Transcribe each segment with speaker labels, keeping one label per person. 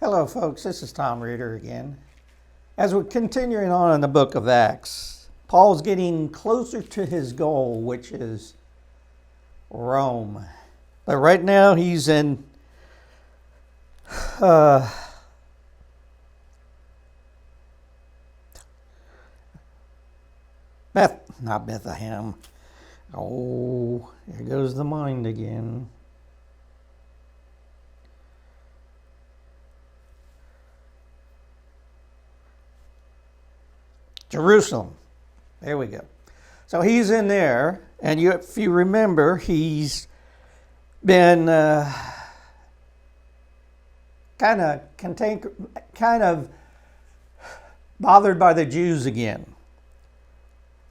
Speaker 1: Hello folks, this is Tom Reeder again. As we're continuing on in the book of Acts, Paul's getting closer to his goal, which is Rome. But right now he's in not Bethlehem. Oh, here goes the mind again. Jerusalem. There we go. So he's in there, and if you remember, he's been kind of bothered by the Jews again.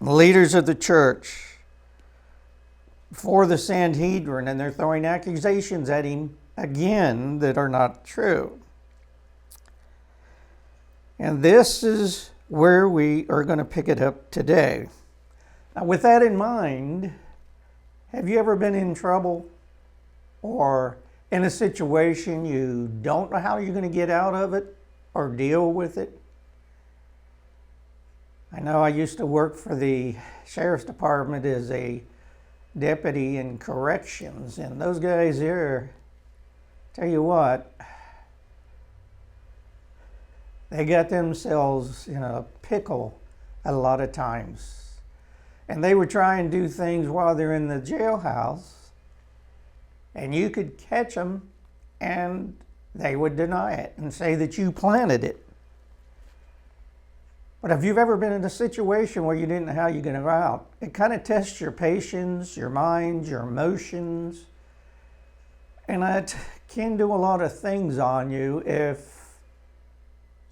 Speaker 1: The leaders of the church before the Sanhedrin, and they're throwing accusations at him again that are not true. And this is where we are going to pick it up today. Now, with that in mind, have you ever been in trouble or in a situation you don't know how you're going to get out of it or deal with it? I know I used to work for the sheriff's department as a deputy in corrections, and those guys there, tell you what, they got themselves in a pickle a lot of times. And they would try and do things while they're in the jailhouse, and you could catch them and they would deny it and say that you planted it. But if you've ever been in a situation where you didn't know how you're going to go out, it kind of tests your patience, your mind, your emotions, and it can do a lot of things on you if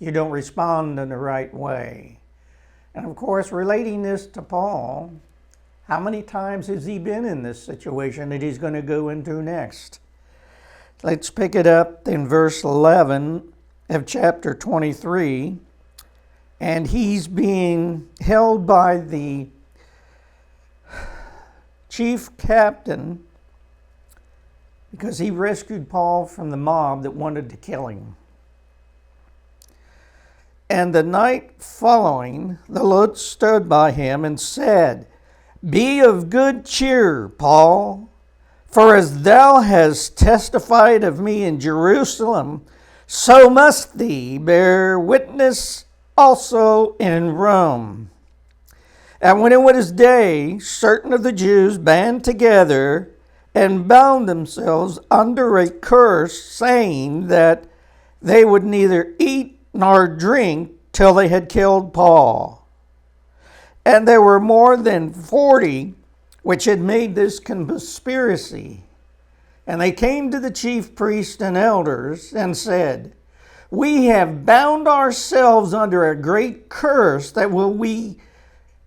Speaker 1: you don't respond in the right way. And of course, relating this to Paul, how many times has he been in this situation that he's going to go into next? Let's pick it up in verse 11 of chapter 23. And he's being held by the chief captain because he rescued Paul from the mob that wanted to kill him. And the night following, the Lord stood by him and said, "Be of good cheer, Paul, for as thou hast testified of me in Jerusalem, so must thee bear witness also in Rome." And when it was day, certain of the Jews band together and bound themselves under a curse, saying that they would neither eat nor drink till they had killed Paul. And there were more than 40 which had made this conspiracy. And they came to the chief priests and elders and said, "We have bound ourselves under a great curse that will we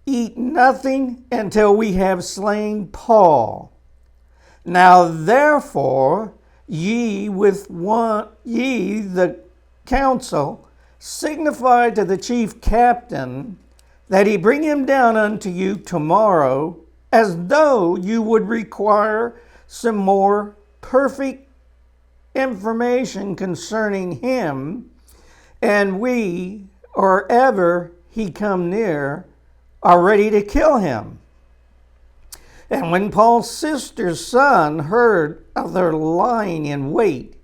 Speaker 1: eat nothing until we have slain Paul. Now therefore ye the council signify to the chief captain that he bring him down unto you tomorrow, as though you would require some more perfect information concerning him, and we, or ever he come near, are ready to kill him." And when Paul's sister's son heard of their lying in wait,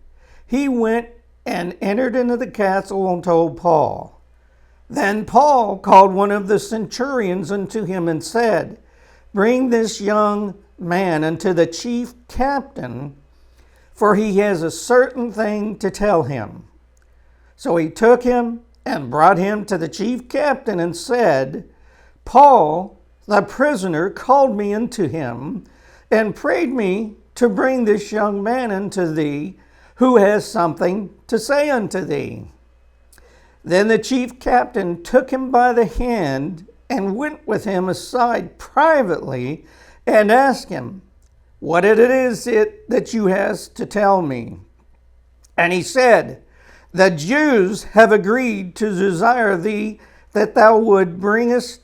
Speaker 1: he went and entered into the castle and told Paul. Then Paul called one of the centurions unto him and said, "Bring this young man unto the chief captain, for he has a certain thing to tell him." So he took him and brought him to the chief captain and said, "Paul, the prisoner, called me unto him and prayed me to bring this young man unto thee, who has something to say unto thee." Then the chief captain took him by the hand and went with him aside privately and asked him, "What it is that you has to tell me?" And he said, "The Jews have agreed to desire thee that thou wouldest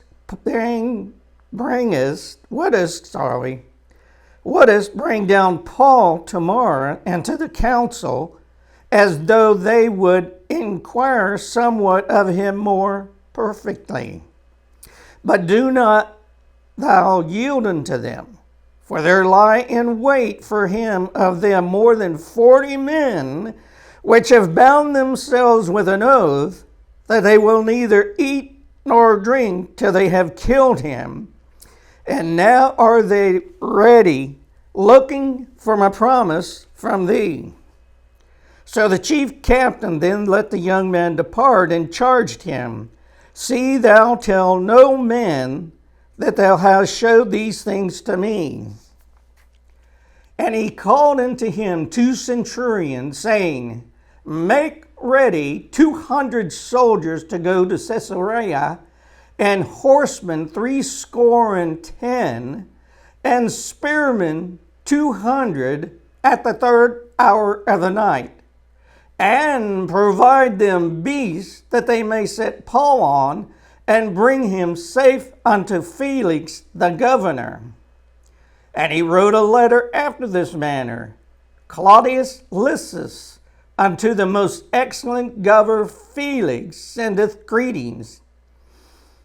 Speaker 1: bring down Paul tomorrow into the council, as though they would inquire somewhat of him more perfectly. But do not thou yield unto them, for there lie in wait for him of them more than 40 men, which have bound themselves with an oath, that they will neither eat nor drink till they have killed him. And now are they ready, looking for a promise from thee. So the chief captain then let the young man depart, and charged him, See thou tell no man that thou hast showed these things to me. And he called unto him 2 centurions, saying, Make ready 200 soldiers to go to Caesarea, and horsemen 70, and spearmen 200 at the 3rd hour of the night. And provide them beasts, that they may set Paul on, and bring him safe unto Felix the governor. And he wrote a letter after this manner: Claudius Lysis, unto the most excellent governor Felix, sendeth greetings.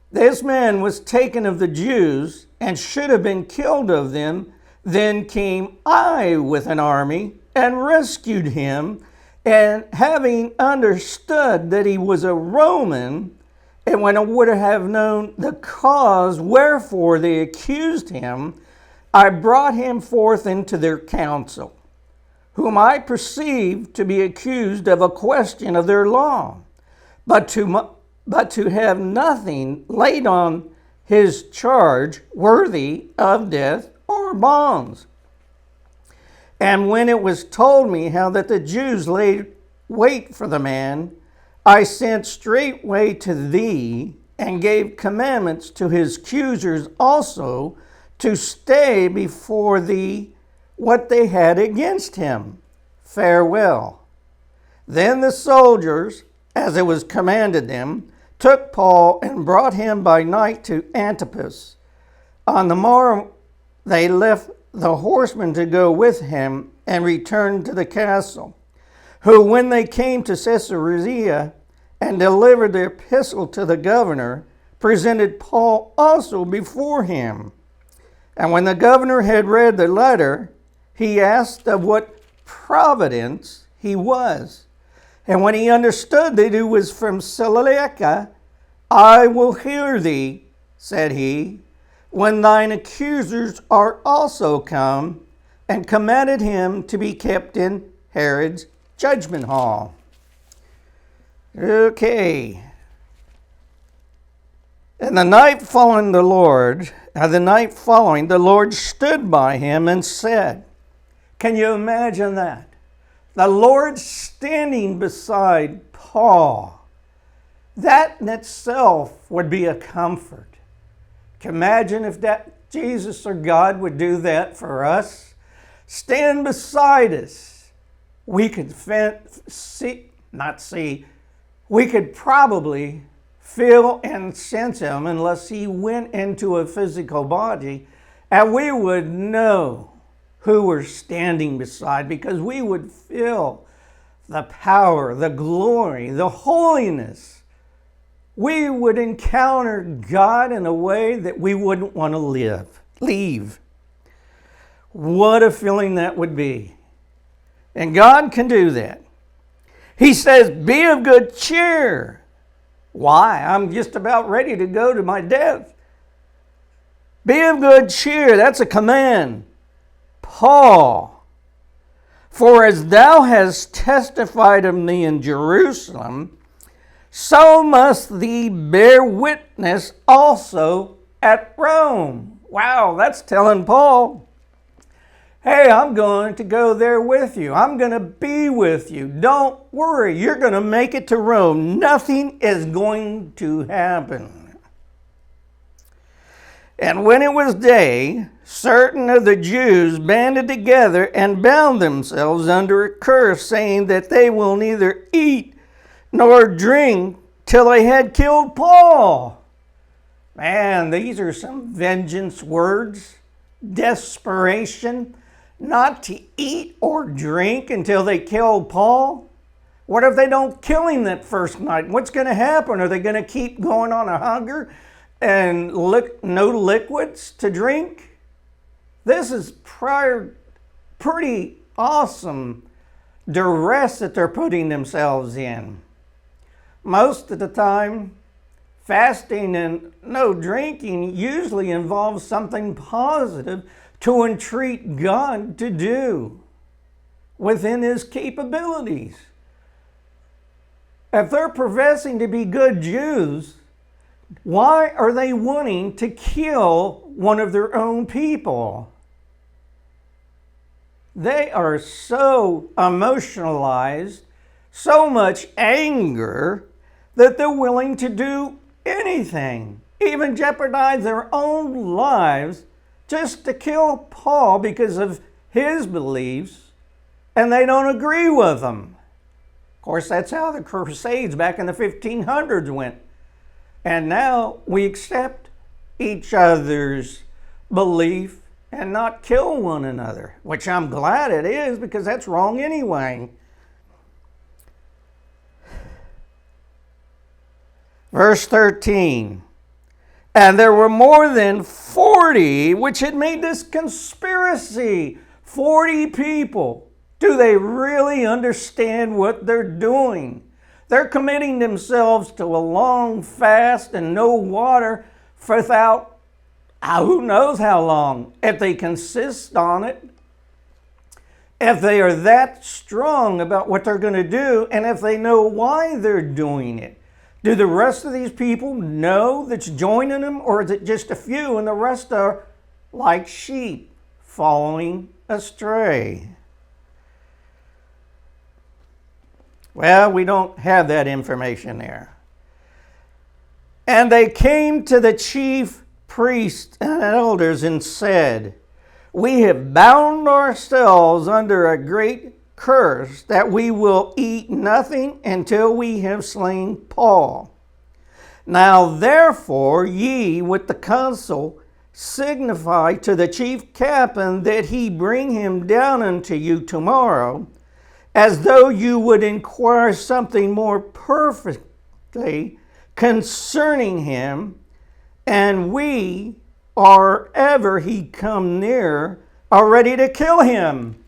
Speaker 1: This man was taken of the Jews, and should have been killed of them. Then came I with an army, and rescued him, and having understood that he was a Roman, and when I would have known the cause wherefore they accused him, I brought him forth into their council, whom I perceived to be accused of a question of their law, but to have nothing laid on his charge worthy of death or bonds. And when it was told me how that the Jews laid wait for the man, I sent straightway to thee, and gave commandments to his accusers also to stay before thee what they had against him. Farewell. Then the soldiers, as it was commanded them, took Paul and brought him by night to Antipas. On the morrow they left the horsemen to go with him, and returned to the castle, who, when they came to Caesarea and delivered the epistle to the governor, presented Paul also before him. And when the governor had read the letter, he asked of what province he was. And when he understood that he was from Cilicia, I will hear thee, said he, when thine accusers are also come, and commanded him to be kept in Herod's judgment hall. Okay. And the night following, the Lord stood by him and said, can you imagine that? The Lord standing beside Paul. That in itself would be a comfort. Can you imagine if that Jesus or God would do that for us? Stand beside us. We could we could probably feel and sense him unless he went into a physical body, and we would know who we're standing beside, because we would feel the power, the glory, the holiness. We would encounter God in a way that we wouldn't want to leave. What a feeling that would be. And God can do that. He says, be of good cheer. Why? I'm just about ready to go to my death. Be of good cheer. That's a command. Paul, for as thou hast testified of me in Jerusalem, so must thee bear witness also at Rome. Wow, that's telling Paul, hey, I'm going to go there with you. I'm going to be with you. Don't worry, you're going to make it to Rome. Nothing is going to happen. And when it was day, certain of the Jews banded together and bound themselves under a curse, saying that they will neither eat nor drink till they had killed Paul. Man, these are some vengeance words. Desperation. Not to eat or drink until they killed Paul. What if they don't kill him that first night? What's going to happen? Are they going to keep going on a hunger and no liquids to drink? This is pretty awesome duress that they're putting themselves in. Most of the time, fasting and no drinking usually involves something positive to entreat God to do within his capabilities. If they're professing to be good Jews, why are they wanting to kill one of their own people? They are so emotionalized, so much anger, that they're willing to do anything, even jeopardize their own lives just to kill Paul because of his beliefs, and they don't agree with them. Of course, that's how the Crusades back in the 1500s went. And now we accept each other's belief and not kill one another, which I'm glad it is, because that's wrong anyway. Verse 13, and there were more than 40 which had made this conspiracy. 40 people. Do they really understand what they're doing? They're committing themselves to a long fast and no water without who knows how long. If they consist on it, if they are that strong about what they're going to do, and if they know why they're doing it. Do the rest of these people know that's joining them, or is it just a few and the rest are like sheep following astray? Well, we don't have that information there. And they came to the chief priests and elders and said, we have bound ourselves under a great curse that we will eat nothing until we have slain Paul. Now therefore ye with the council signify to the chief captain that he bring him down unto you tomorrow, as though you would inquire something more perfectly concerning him, and we, or ever he come near, are ready to kill him.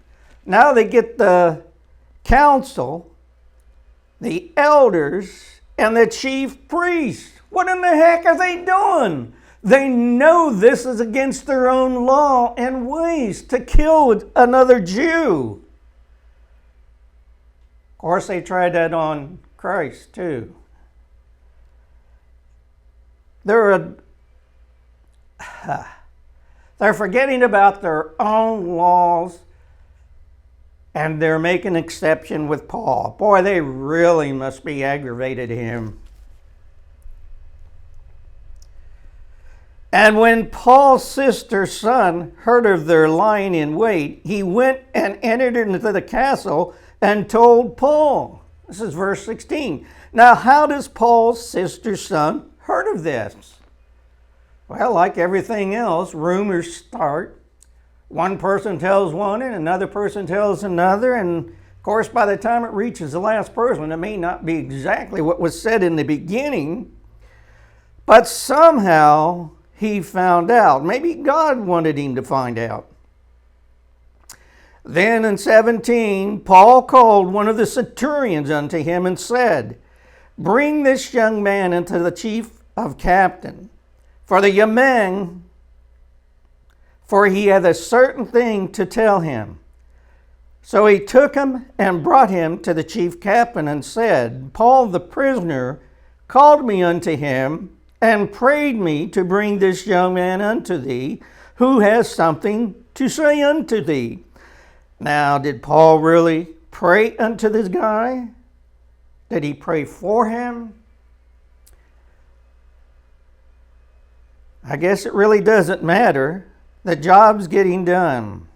Speaker 1: Now they get the council, the elders, and the chief priests. What in the heck are they doing? They know this is against their own law and ways to kill another Jew. Of course, they tried that on Christ too. They're forgetting about their own laws, and they're making an exception with Paul. Boy, they really must be aggravated at him. And when Paul's sister's son heard of their lying in wait, he went and entered into the castle and told Paul. This is verse 16. Now, how does Paul's sister's son heard of this? Well, like everything else, rumors start. One person tells one and another person tells another, and of course by the time it reaches the last person, it may not be exactly what was said in the beginning, but somehow he found out. Maybe God wanted him to find out. Then in 17, Paul called one of the centurions unto him and said, bring this young man unto the chief of captain, for he had a certain thing to tell him. So he took him and brought him to the chief captain and said, Paul the prisoner called me unto him and prayed me to bring this young man unto thee, who has something to say unto thee. Now, did Paul really pray unto this guy? Did he pray for him? I guess it really doesn't matter. The job's getting done.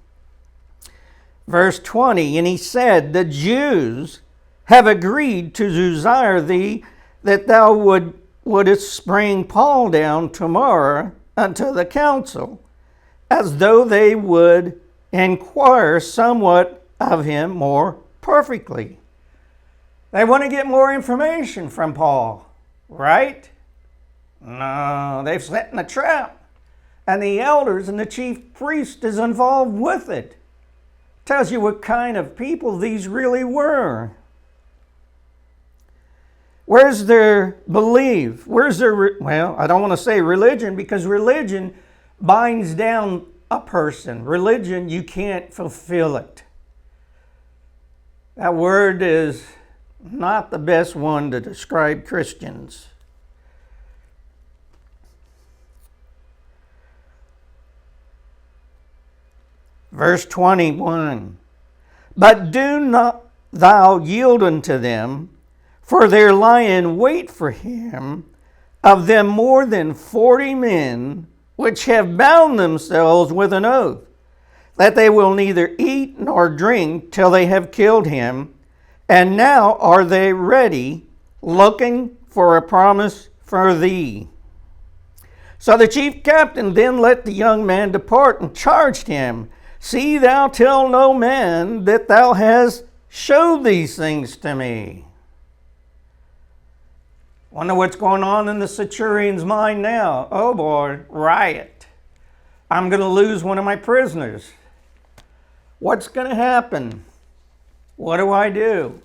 Speaker 1: Verse 20, and he said, the Jews have agreed to desire thee that thou wouldest bring Paul down tomorrow unto the council, as though they would inquire somewhat of him more perfectly. They want to get more information from Paul, right? No, they've set in a trap. And the elders and the chief priest is involved with it. Tells you what kind of people these really were. Where's their belief? Where's their, well, I don't want to say religion, because religion binds down a person. Religion, you can't fulfill it. That word is not the best one to describe Christians. Verse 21, but do not thou yield unto them, for there lie in wait for him of them more than 40 men, which have bound themselves with an oath, that they will neither eat nor drink till they have killed him. And now are they ready, looking for a promise for thee. So the chief captain then let the young man depart, and charged him, see thou tell no man that thou hast showed these things to me. Wonder what's going on in the centurion's mind now. Oh boy, riot. I'm going to lose one of my prisoners. What's going to happen? What do I do?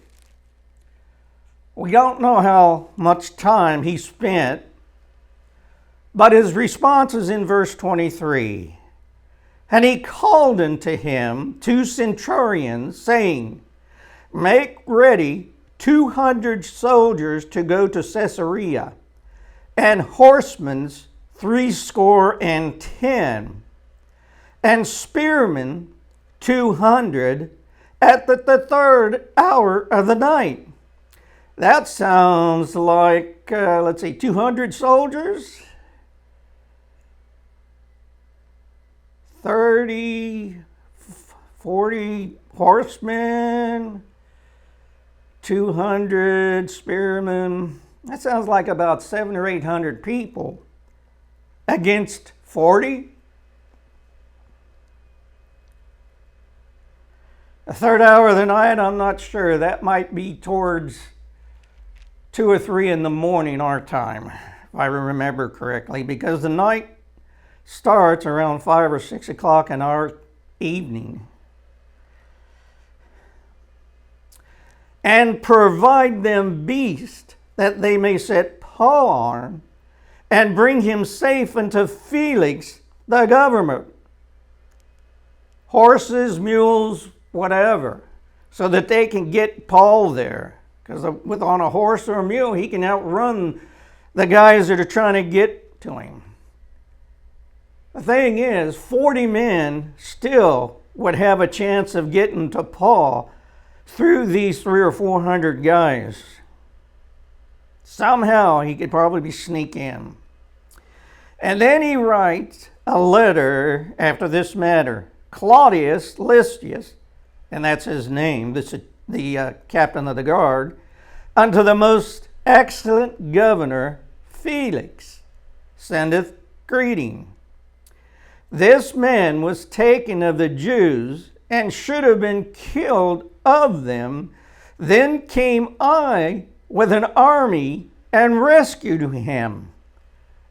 Speaker 1: We don't know how much time he spent, but his response is in verse 23. And he called unto him 2 centurions, saying, make ready 200 soldiers to go to Caesarea, and horsemen 70, and spearmen 200 at the third hour of the night. That sounds like, 200 soldiers, 30, 40 horsemen, 200 spearmen. That sounds like about 700 or 800 people against 40. The third hour of the night, I'm not sure. That might be towards 2 or 3 in the morning our time, if I remember correctly, because the night starts around 5 or 6 o'clock in our evening. And provide them beasts, that they may set Paul on, and bring him safe unto Felix the governor. Horses, mules, whatever, so that they can get Paul there. Because on a horse or a mule, he can outrun the guys that are trying to get to him. The thing is, 40 men still would have a chance of getting to Paul through these 300 or 400 guys. Somehow he could probably sneak in. And then he writes a letter after this matter. Claudius Lysias, and that's his name, the captain of the guard, unto the most excellent governor Felix, sendeth greeting. This man was taken of the Jews, and should have been killed of them. Then came I with an army and rescued him.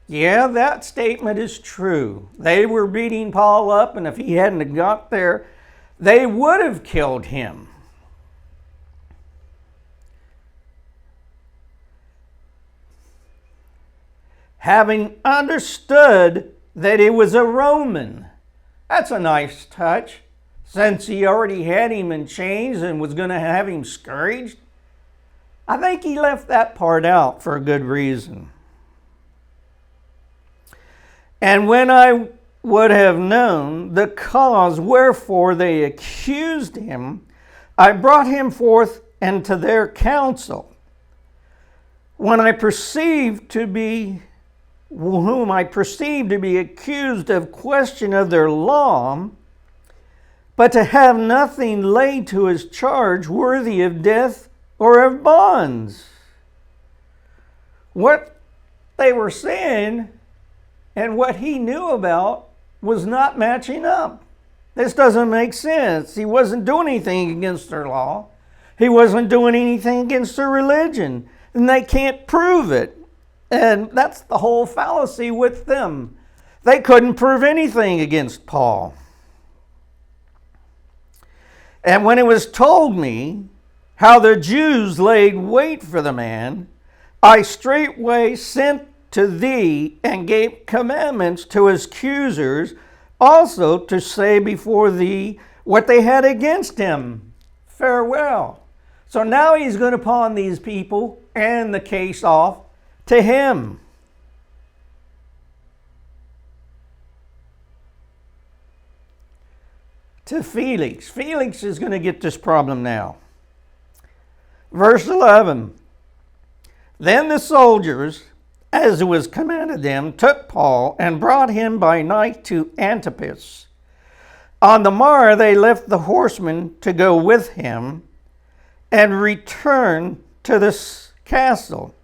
Speaker 1: Yeah, that statement is true. They were beating Paul up, and if he hadn't got there, they would have killed him. Having understood that he was a Roman. That's a nice touch, since he already had him in chains and was going to have him scourged. I think he left that part out for a good reason. And when I would have known the cause wherefore they accused him, I brought him forth into their council. When I perceived to be whom I perceived to be accused of question of their law, but to have nothing laid to his charge worthy of death or of bonds. What they were saying and what he knew about was not matching up. This doesn't make sense. He wasn't doing anything against their law. He wasn't doing anything against their religion, and they can't prove it. And that's the whole fallacy with them. They couldn't prove anything against Paul. And when it was told me how the Jews laid wait for the man, I straightway sent to thee and gave commandments to his accusers also to say before thee what they had against him. Farewell. So now he's going to pawn these people and the case off to him. To Felix. Felix is going to get this problem now. Verse 11. Then the soldiers, as it was commanded them, took Paul and brought him by night to Antipas. On the morrow they left the horsemen to go with him and returned to the castle,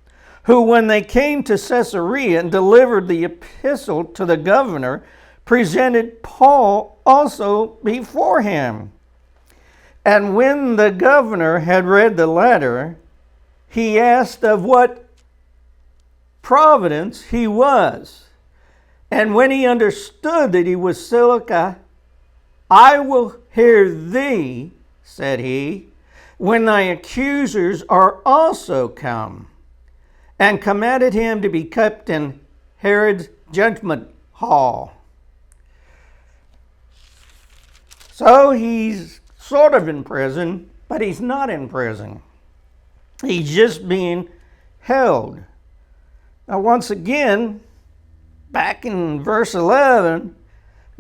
Speaker 1: who, when they came to Caesarea and delivered the epistle to the governor, presented Paul also before him. And when the governor had read the letter, he asked of what province he was. And when he understood that he was Cilicia, I will hear thee, said he, when thy accusers are also come, and commanded him to be kept in Herod's judgment hall. So he's sort of in prison, but he's not in prison. He's just being held. Now, once again, back in verse 11,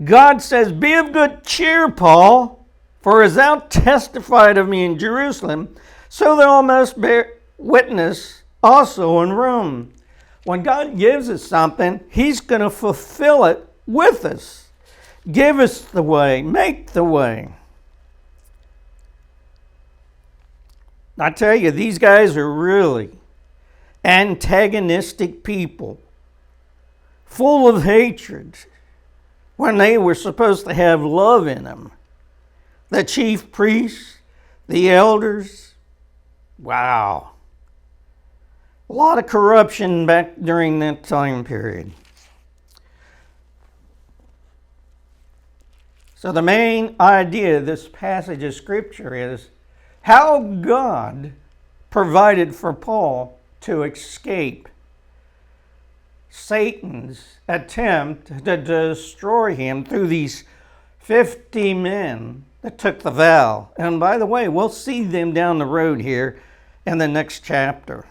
Speaker 1: God says, "Be of good cheer, Paul, for as thou testified of me in Jerusalem, so thou must bear witness also in Rome." When God gives us something, he's going to fulfill it with us. Give us the way, make the way. I tell you, these guys are really antagonistic people, full of hatred, when they were supposed to have love in them. The chief priests, the elders, wow. A lot of corruption back during that time period. So the main idea of this passage of Scripture is how God provided for Paul to escape Satan's attempt to destroy him through these 50 men that took the vow. And by the way, we'll see them down the road here in the next chapter.